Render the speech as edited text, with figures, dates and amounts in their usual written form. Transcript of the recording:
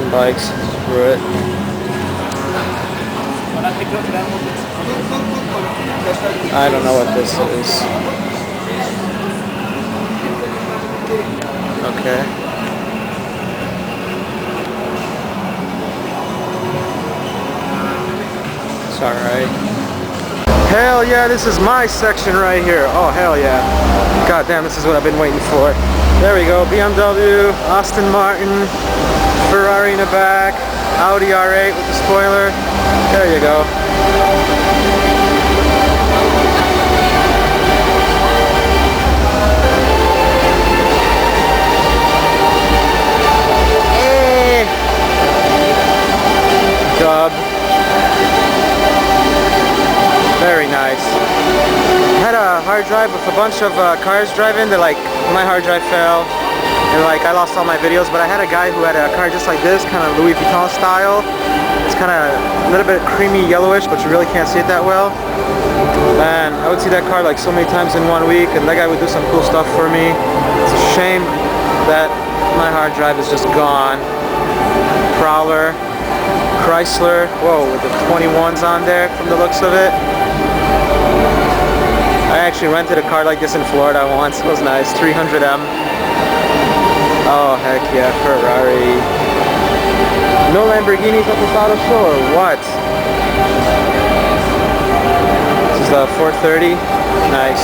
mountain bikes. Screw it. I don't know what this is. Okay. It's alright. Hell yeah, this is my section right here. Oh, hell yeah. God damn, this is what I've been waiting for. There we go. BMW, Aston Martin, Ferrari in the back, Audi R8 with the spoiler. There you go. Dub. Very nice. I had a hard drive with a bunch of cars driving. They're like, my hard drive fell and like I lost all my videos, but I had a guy who had a car just like this, kind of Louis Vuitton style. It's kind of a little bit creamy yellowish, but you really can't see it that well. And I would see that car like so many times in 1 week, and that guy would do some cool stuff for me. It's a shame that my hard drive is just gone. Prowler, Chrysler, whoa, with the 21s on there from the looks of it. I actually rented a car like this in Florida once. It was nice, 300M. Oh heck yeah, Ferrari. No Lamborghinis at this auto show or what? This is the 430. Nice.